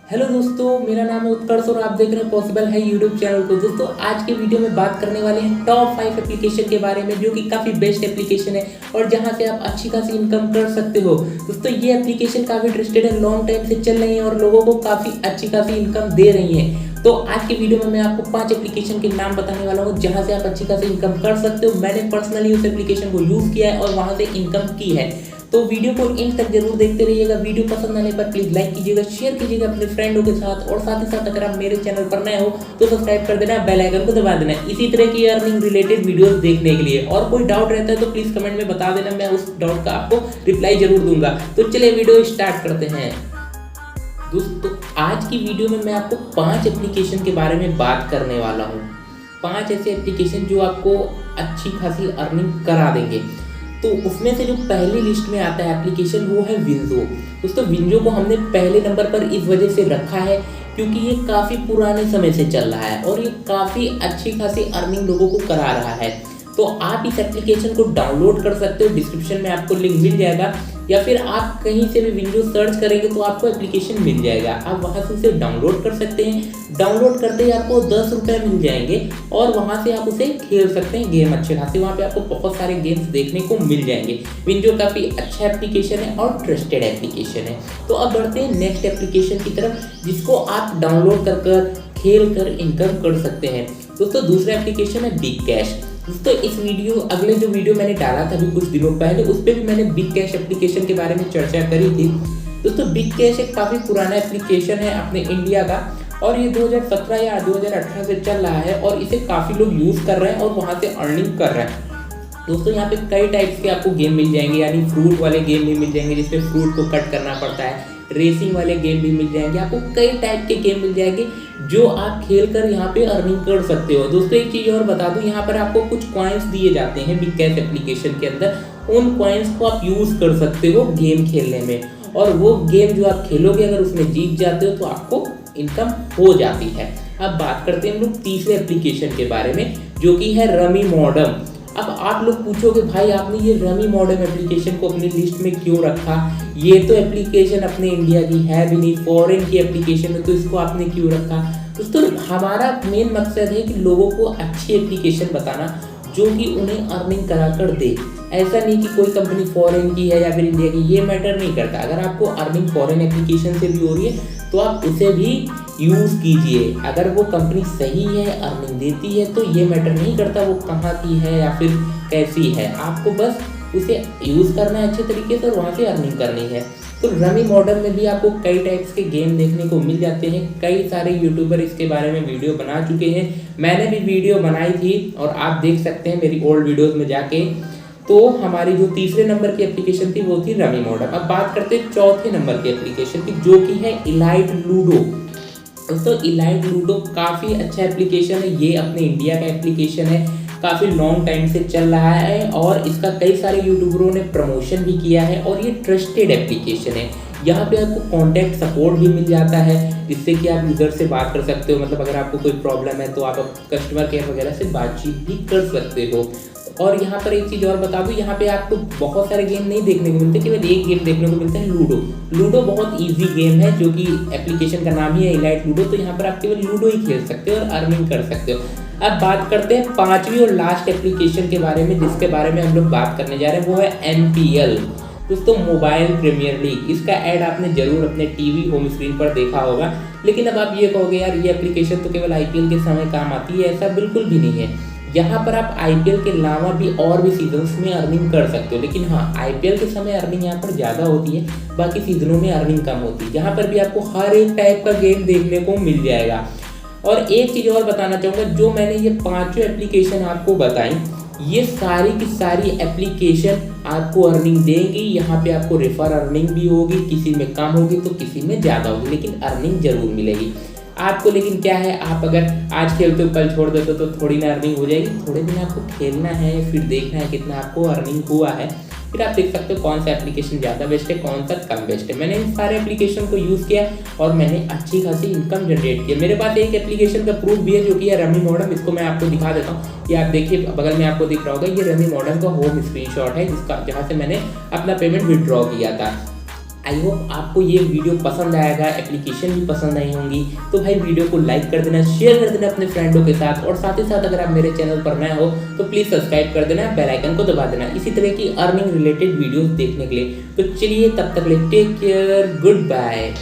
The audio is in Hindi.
हेलो दोस्तों, मेरा नाम है उत्कर्ष और आप देख रहे हैं पॉसिबल है यूट्यूब चैनल को। दोस्तों आज के वीडियो में बात करने वाले हैं टॉप 5 एप्लीकेशन के बारे में, जो कि काफ़ी बेस्ट एप्लीकेशन है और जहां से आप अच्छी खासी इनकम कर सकते हो। दोस्तों ये एप्लीकेशन काफ़ी ट्रस्टेड है, लॉन्ग टाइम से चल रही है और लोगों को काफ़ी अच्छी खासी इनकम दे रही है। तो आज के वीडियो में मैं आपको 5 एप्लीकेशन के नाम बताने वाला हूँ जहाँ से आप अच्छी खासी इनकम कर सकते हो। मैंने पर्सनली उस एप्लीकेशन को यूज़ किया है और वहाँ से इनकम की है। तो वीडियो को एंड तक जरूर देखते रहिएगा। वीडियो पसंद आने पर प्लीज लाइक कीजिएगा, शेयर कीजिएगा अपने फ्रेंडों के साथ और साथ ही साथ अगर आप मेरे चैनल पर नए हो तो सब्सक्राइब कर देना, बेल आइकन को दबा देना इसी तरह की अर्निंग रिलेटेड वीडियोस देखने के लिए। और कोई डाउट रहता है तो प्लीज कमेंट में बता देना, मैं उस डाउट का आपको रिप्लाई जरूर दूंगा। तो चलिए वीडियो स्टार्ट करते हैं। दोस्तों आज की वीडियो में मैं आपको 5 एप्लीकेशन के बारे में बात करने वाला हूँ। 5 ऐसे एप्लीकेशन जो आपको अच्छी खासी अर्निंग करा देंगे। तो उसमें से जो पहली लिस्ट में आता है एप्लीकेशन वो है विंजो। दोस्तों विंजो को हमने पहले नंबर पर इस वजह से रखा है क्योंकि ये काफ़ी पुराने समय से चल रहा है और ये काफ़ी अच्छी खासी अर्निंग लोगों को करा रहा है। तो आप इस एप्लीकेशन को डाउनलोड कर सकते हो, डिस्क्रिप्शन में आपको लिंक मिल जाएगा, या फिर आप कहीं से भी विंडो सर्च करेंगे तो आपको एप्लीकेशन मिल जाएगा। आप वहां से उसे डाउनलोड कर सकते हैं। डाउनलोड करते ही आपको 10 रुपये मिल जाएंगे और वहां से आप उसे खेल सकते हैं गेम अच्छे खासे। वहां पे आपको बहुत सारे गेम्स देखने को मिल जाएंगे। विंडो काफ़ी अच्छा एप्लीकेशन है और ट्रस्टेड एप्लीकेशन है। तो अब बढ़ते हैं नेक्स्ट एप्लीकेशन की तरफ, जिसको आप डाउनलोड कर खेल कर इनकम कर सकते हैं। दोस्तों दूसरा एप्लीकेशन है बिग कैश। दोस्तों इस अगले जो वीडियो मैंने डाला था अभी कुछ दिनों पहले, उस पर भी मैंने बिग कैश एप्लीकेशन के बारे में चर्चा करी थी। दोस्तों बिग कैश एक काफ़ी पुराना एप्लीकेशन है अपने इंडिया का और ये 2017 या 2018 से चल रहा है और इसे काफ़ी लोग यूज़ कर रहे हैं और वहाँ से अर्निंग कर रहे हैं। दोस्तों यहाँ पे कई टाइप्स के आपको गेम मिल जाएंगे, यानी फ्रूट वाले गेम भी मिल जाएंगे जिसमें फ्रूट को कट करना पड़ता है, रेसिंग वाले गेम भी मिल जाएंगे, आपको कई टाइप के गेम मिल जाएंगे जो आप खेल कर यहाँ पे अर्निंग कर सकते हो। दोस्तों एक चीज़ और बता दूँ, यहाँ पर आपको कुछ कॉइन्स दिए जाते हैं बिग कैश एप्लीकेशन के अंदर। उन कॉइन्स को आप यूज़ कर सकते हो गेम खेलने में और वो गेम जो आप खेलोगे अगर उसमें जीत जाते हो तो आपको इनकम हो जाती है। अब बात करते हैं हम लोग तीसरे एप्लीकेशन के बारे में, जो कि है रमी मॉडम। अब आप लोग पूछोगे भाई आपने ये रमी मॉडर्न एप्लीकेशन को अपनी लिस्ट में क्यों रखा, ये तो एप्लीकेशन अपने इंडिया की है भी नहीं, फॉरेन की एप्लीकेशन है, तो इसको आपने क्यों रखा। दोस्तों हमारा मेन मकसद है कि लोगों को अच्छी एप्लीकेशन बताना जो कि उन्हें अर्निंग करा कर दे। ऐसा नहीं कि कोई कंपनी फॉरेन की है या फिर इंडिया की, ये मैटर नहीं करता। अगर आपको अर्निंग फॉरेन एप्लीकेशन से भी हो रही है तो आप उसे भी यूज़ कीजिए। अगर वो कंपनी सही है, अर्निंग देती है, तो ये मैटर नहीं करता वो कहाँ की है या फिर कैसी है, आपको बस उसे यूज़ करना है अच्छे तरीके से और वहाँ से अर्निंग करनी है। तो रमी मॉडर्न में भी आपको कई टाइप्स के गेम देखने को मिल जाते हैं। कई सारे यूट्यूबर इसके बारे में वीडियो बना चुके हैं, मैंने भी वीडियो बनाई थी और आप देख सकते हैं मेरी ओल्ड वीडियोज़ में जाके। तो हमारी जो तीसरे नंबर की एप्लीकेशन थी वो थी रमी मॉडर्न। अब बात करते हैं चौथे नंबर की एप्लीकेशन की, जो कि है इलाइट लूडो। दोस्तों इलाइट लूडो काफ़ी अच्छा एप्लीकेशन है, ये अपने इंडिया का एप्लीकेशन है, काफ़ी लॉन्ग टाइम से चल रहा है और इसका कई सारे यूट्यूबरों ने प्रमोशन भी किया है और ये ट्रस्टेड एप्लीकेशन है। यहाँ पे आपको कॉन्टैक्ट सपोर्ट भी मिल जाता है, जिससे कि आप यूज़र से बात कर सकते हो। मतलब अगर आपको कोई प्रॉब्लम है तो आप कस्टमर केयर वगैरह से बातचीत भी कर सकते हो। और यहाँ पर एक चीज़ और बता दूँ, यहाँ पे आपको बहुत सारे गेम नहीं देखने को मिलते, केवल एक गेम देखने को मिलता है लूडो। लूडो बहुत इजी गेम है, जो कि एप्लीकेशन का नाम ही है इलाइट लूडो। तो यहाँ पर आप केवल लूडो ही खेल सकते हो और अर्निंग कर सकते हो। अब बात करते हैं पांचवी और लास्ट एप्लीकेशन के बारे में, जिसके बारे में हम लोग बात करने जा रहे हैं, वो है MPL। दोस्तों मोबाइल प्रीमियर लीग, इसका ऐड आपने जरूर अपने टीवी होम स्क्रीन पर देखा होगा। लेकिन अब आप ये कहोगे यार ये एप्लीकेशन तो केवल IPL के समय काम आती है, ऐसा बिल्कुल भी नहीं है। यहाँ पर आप IPL के अलावा भी और भी सीजन्स में अर्निंग कर सकते हो, लेकिन हाँ IPL के समय अर्निंग यहाँ पर ज़्यादा होती है, बाकी सीजनों में अर्निंग कम होती है। यहाँ पर भी आपको हर एक टाइप का गेम देखने को मिल जाएगा। और एक चीज़ और बताना चाहूँगा, जो मैंने ये पांचों एप्लीकेशन आपको बताई, ये सारी की सारी एप्लीकेशन आपको अर्निंग देंगी। यहाँ पे आपको रेफर अर्निंग भी होगी, किसी में कम होगी तो किसी में ज़्यादा होगी, लेकिन अर्निंग जरूर मिलेगी आपको। लेकिन क्या है, आप अगर आज खेलते हो कल छोड़ देते हो तो थोड़ी ना अर्निंग हो जाएगी। थोड़े दिन आपको खेलना है, फिर देखना है कितना आपको अर्निंग हुआ है, फिर आप देख सकते हो कौन सा एप्लीकेशन ज़्यादा बेस्ट है, कौन सा कम बेस्ट है। मैंने इन सारे एप्लीकेशन को यूज़ किया और मैंने अच्छी खासी इनकम जनरेट किया। मेरे पास एक एप्लीकेशन का प्रूफ भी है, जो कि है रमी मॉडर्न। इसको मैं आपको दिखा देता हूँ, ये आप देखिए बगल में आपको दिख रहा होगा, ये रमी मॉडर्न का होम स्क्रीनशॉट है, जहाँ से मैंने अपना पेमेंट विड्रॉ किया था। आई होप आपको ये वीडियो पसंद आएगा, एप्लीकेशन भी पसंद आई होंगी। तो भाई वीडियो को लाइक कर देना, शेयर कर देना अपने फ्रेंडों के साथ, और साथ ही साथ अगर आप मेरे चैनल पर नए हो तो प्लीज़ सब्सक्राइब कर देना, बेल आइकन को दबा देना इसी तरह की अर्निंग रिलेटेड वीडियोस देखने के लिए। तो चलिए तब तक ले टेक केयर, गुड बाय।